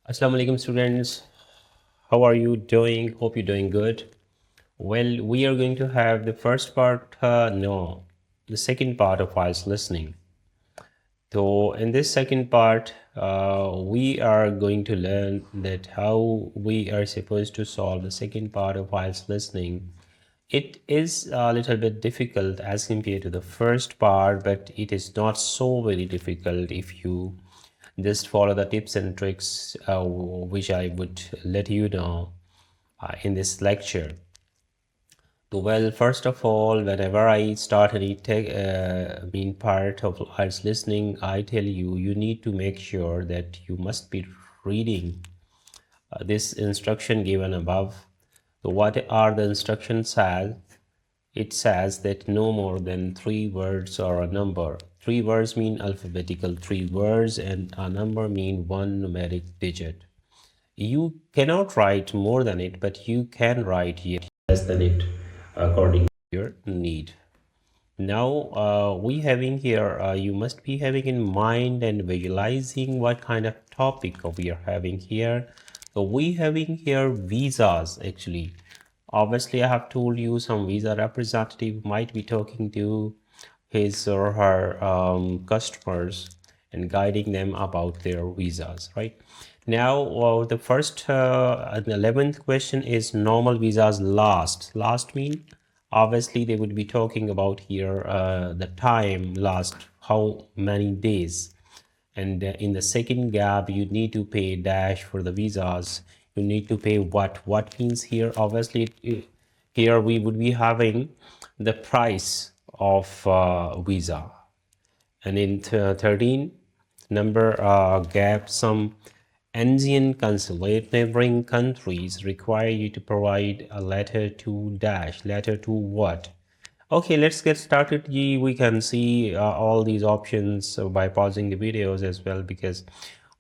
Assalamu alaikum students. How are you doing? Hope you're doing good. Well, we are going to have the first part, the second part of IELTS listening. So in this second part, we are going to learn that how we are supposed to solve the second part of IELTS listening. It is a little bit difficult as compared to the first part, but it is not so very difficult if you just follow the tips and tricks which I would let you know in this lecture. So, well, first of all, whenever I start any part of IELTS listening, I tell you, you need to make sure that you must be reading this instruction given above. So what are the instructions says? It says that no more than 3 words or a number. 3 words mean alphabetical 3 words and a number mean one numeric digit. You cannot write more than it, but you can write less than it according to your need. Now we having here, you must be having in mind and visualizing what kind of topic we are having here. So we having here visas actually. Obviously, I have told you some visa representative might be talking to his or her customers and guiding them about their visas, right? Now, the first and 11th question is normal visas last. Last mean obviously they would be talking about here the time last, how many days. And in the second gap, you need to pay dash for the visas. You need to pay what means here obviously here we would be having the price of visa. And in 13 number gap, some Asian consulate neighboring countries require you to provide a letter to dash. Letter to what? Okay, let's get started. We can see all these options by pausing the videos as well, because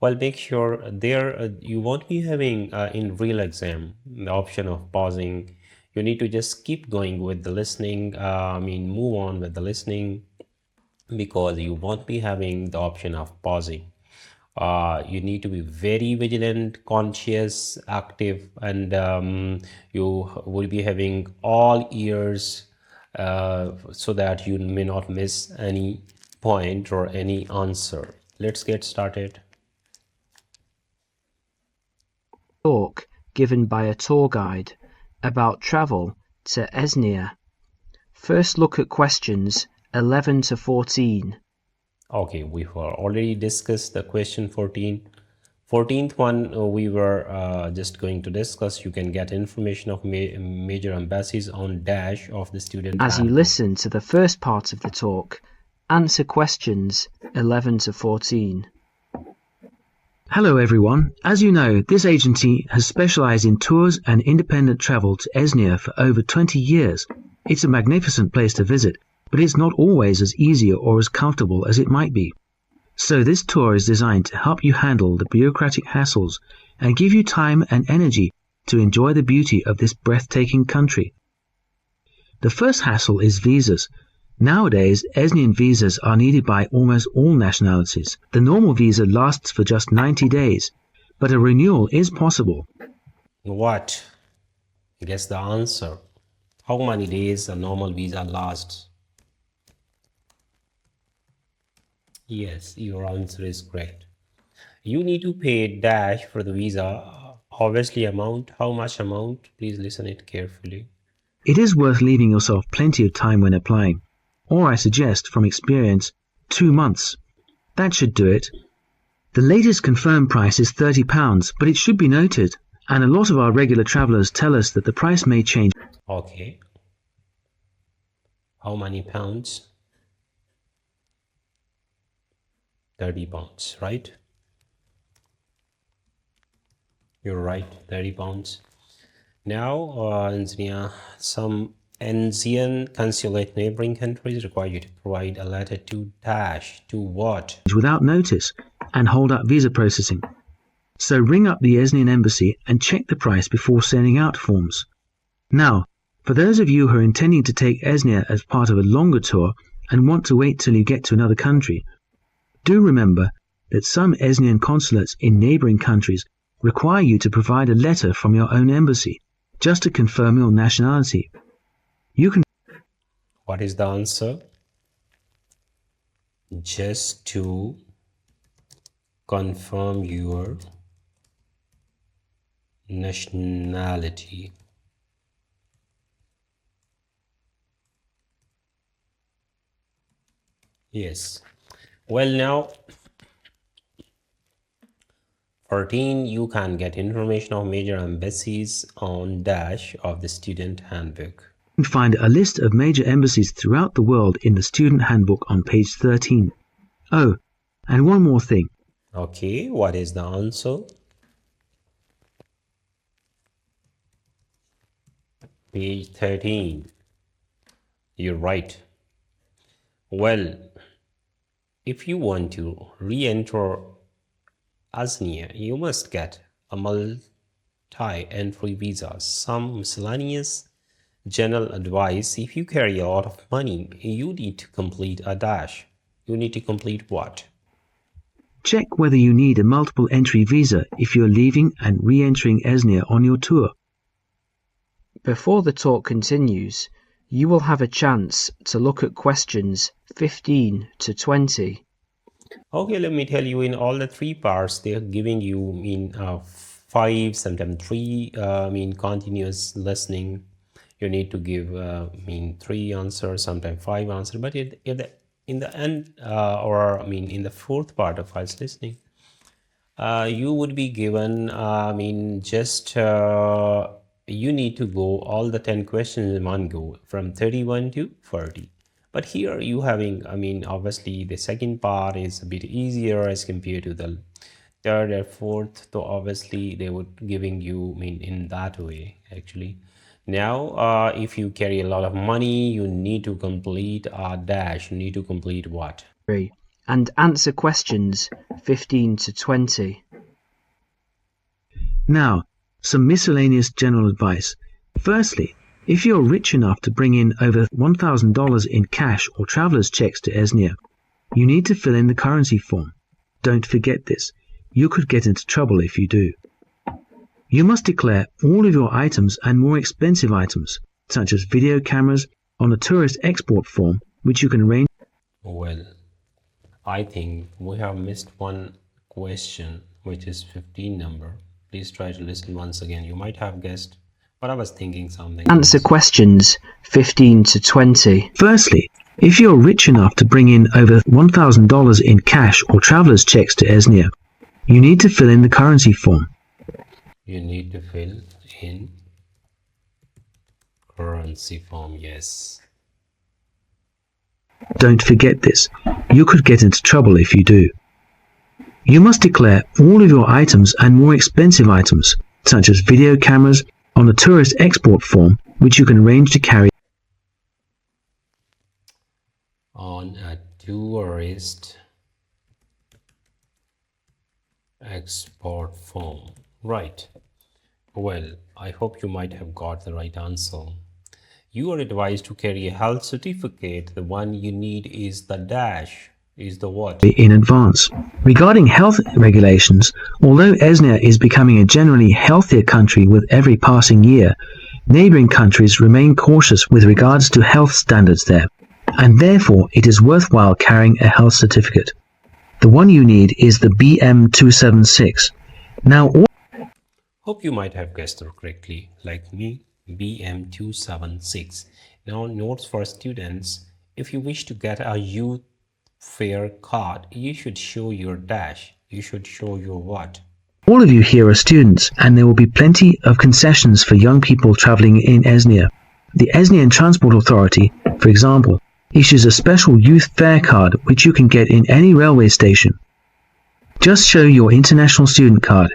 well, make sure there you won't be having in real exam the option of pausing. You need to just keep going with the listening, move on with the listening, because you won't be having the option of pausing. You need to be very vigilant, conscious, active, and you will be having all ears so that you may not miss any point or any answer. Let's get started. Talk given by a tour guide about travel to Esnia. First look at questions 11 to 14. Okay, we have already discussed the question 14. 14th one we were just going to discuss. You can get information of major embassies on dash of the student As you handbook. listen to the first part of the talk, answer questions 11 to 14. Hello everyone. As you know, this agency has specialized in tours and independent travel to Esnia for over 20 years. It's a magnificent place to visit, but it's not always as easy or as comfortable as it might be. So this tour is designed to help you handle the bureaucratic hassles and give you time and energy to enjoy the beauty of this breathtaking country. The first hassle is visas. Nowadays, Esnian visas are needed by almost all nationalities. The normal visa lasts for just 90 days, but a renewal is possible. What? Guess the answer. How many days a normal visa lasts? Yes, your answer is correct. You need to pay dash for the visa. Obviously amount. How much amount? Please listen it carefully. It is worth leaving yourself plenty of time when applying, or I suggest from experience 2 months. That should do it. The latest confirmed price is £30, but it should be noted, and a lot of our regular travellers tell us that the price may change. Okay. How many pounds? 30 pounds, right? You're right, 30 pounds. Now, some Asian consulate neighboring countries require you to provide a letter to dash to what? Without notice and hold up visa processing. So ring up the Esnian embassy and check the price before sending out forms. Now, for those of you who are intending to take Esnia as part of a longer tour and want to wait till you get to another country, do remember that some Esnian consulates in neighbouring countries require you to provide a letter from your own embassy just to confirm your nationality. You can What is the answer? Just to confirm your nationality. Yes. Well, now 14, you can get information of major embassies on dash of the student handbook. find a list of major embassies throughout the world in the student handbook on page 13. Oh, and one more thing. Okay, what is the answer? Page 13. You're right. Well, if you want to re-enter ASNIA, you must get a multi-entry visa, some miscellaneous general advice. If you carry a lot of money, you need to complete a dash. You need to complete what? Check whether you need a multiple entry visa if you're leaving and re-entering ESNIA on your tour. Before the talk continues, you will have a chance to look at questions 15 to 20. Okay, let me tell you, in all the three parts, they're giving you five, sometimes three, continuous listening. You need to give three answers, sometimes five answers. But in the end, in the fourth part of IELTS listening, you would be given, you need to go all the 10 questions in one go from 31 to 40. But here you having, obviously the second part is a bit easier as compared to the third or fourth. So obviously they would giving you, in that way actually. Now, if you carry a lot of money, you need to complete a dash. You need to complete what? And answer questions 15 to 20. Now, some miscellaneous general advice. Firstly, if you're rich enough to bring in over $1,000 in cash or traveler's checks to ESNIA, you need to fill in the currency form. Don't forget this. You could get into trouble if you do. You must declare all of your items and more expensive items, such as video cameras, on a tourist export form, which you can arrange. Well, I think we have missed one question, which is 15 number. Please try to listen once again. You might have guessed, but I was thinking something Answer else. questions 15 to 20. Firstly, if you're rich enough to bring in over $1,000 in cash or traveler's checks to ESNIA, you need to fill in the currency form. You need to fill in currency form, yes. Don't forget this. You could get into trouble if you do. You must declare all of your items and more expensive items, such as video cameras, on a tourist export form, which you can arrange to carry On a tourist export form. Right. Well, I hope you might have got the right answer. You are advised to carry a health certificate. The one you need is the dash. Is the what? in advance. Regarding health regulations, although ESNIA is becoming a generally healthier country with every passing year, neighbouring countries remain cautious with regards to health standards there, and therefore it is worthwhile carrying a health certificate. The one you need is the BM276. Now, Hope you might have guessed it correctly, like me, BM276. Now, notes for students: if you wish to get a youth fare card, you should show your dash. You should show your what? all of you here are students, and there will be plenty of concessions for young people travelling in ESNIA. The ESNIAN Transport Authority, for example, issues a special youth fare card which you can get in any railway station. Just show your international student card.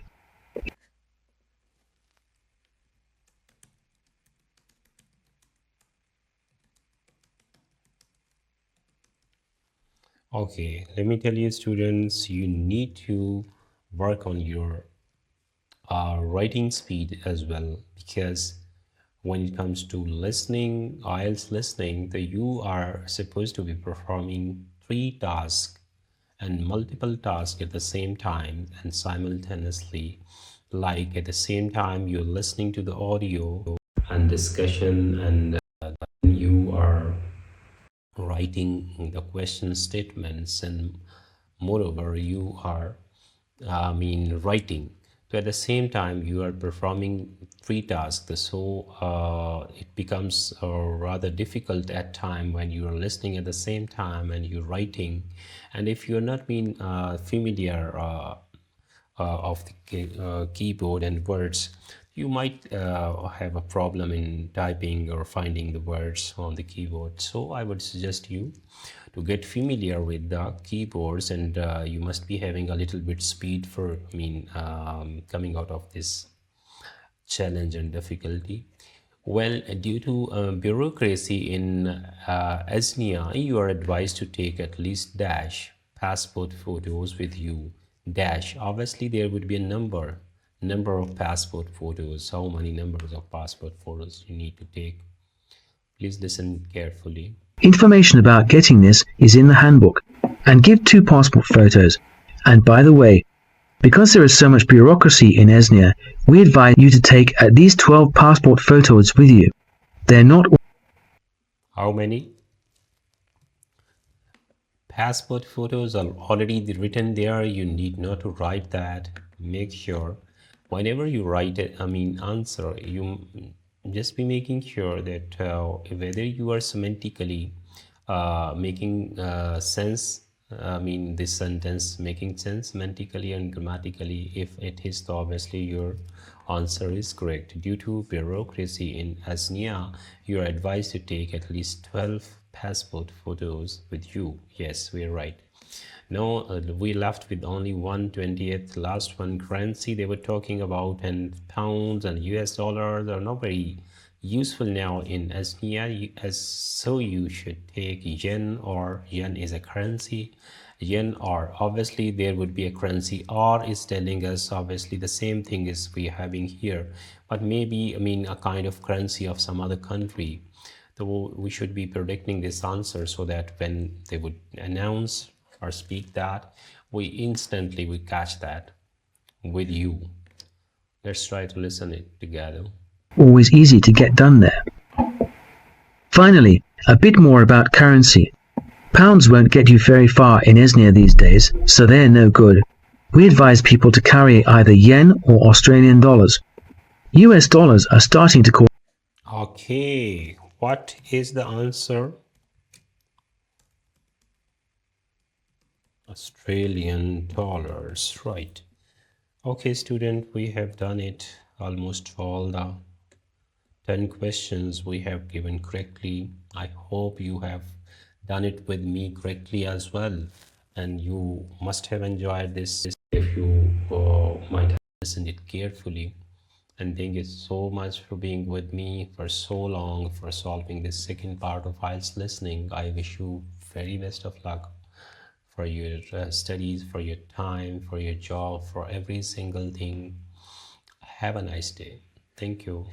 Okay, let me tell you, students, you need to work on your writing speed as well, because when it comes to listening, IELTS listening, you are supposed to be performing three tasks and multiple tasks at the same time and simultaneously. like at the same time you're listening to the audio and discussion, and you are writing the question statements, and moreover you are writing. So at the same time you are performing three tasks, so it becomes rather difficult at time when you are listening at the same time and you're writing. And if you're not been familiar of the keyboard and words, you might have a problem in typing or finding the words on the keyboard. So I would suggest you to get familiar with the keyboards, and you must be having a little bit speed for coming out of this challenge and difficulty. Well, due to bureaucracy in Esnia, you are advised to take at least dash passport photos with you. Dash, obviously there would be a number of passport photos. How many numbers of passport photos you need to take? Please listen carefully. Information about getting this is in the handbook. And give 2 passport photos. And by the way, because there is so much bureaucracy in Esnia, we advise you to take at least 12 passport photos with you. They're not How many? Passport photos are already written there. You need not to write that. Make sure whenever you write it, answer, you just be making sure that whether you are semantically making sense, this sentence making sense semantically and grammatically. If it is, so obviously your answer is correct. Due to bureaucracy in Asnia, you are advised to take at least 12 passport photos with you. Yes, we're right. No, we left with only 1/20th last one currency they were talking about, and pounds and US dollars are not very useful now in Esnia, as so you should take yen, or yen is a currency. Yen, or obviously there would be a currency, or is telling us obviously the same thing is we having here, but maybe a kind of currency of some other country. So we should be predicting this answer, so that when they would announce or speak that, we instantly we catch that with you. Let's try to listen it together. always easy to get done there. Finally, a bit more about currency. Pounds won't get you very far in Esnia these days, so they're no good. We advise people to carry either yen or Australian dollars. US dollars are starting to call. Okay, what is the answer? Australian dollars, right. Okay, student, we have done it. Almost all the 10 questions we have given correctly. I hope you have done it with me correctly as well, and you must have enjoyed this if you might have listened it carefully. And thank you so much for being with me for so long, for solving this second part of IELTS listening. I wish you very best of luck for your studies, for your time, for your job, for every single thing. Have a nice day. Thank you.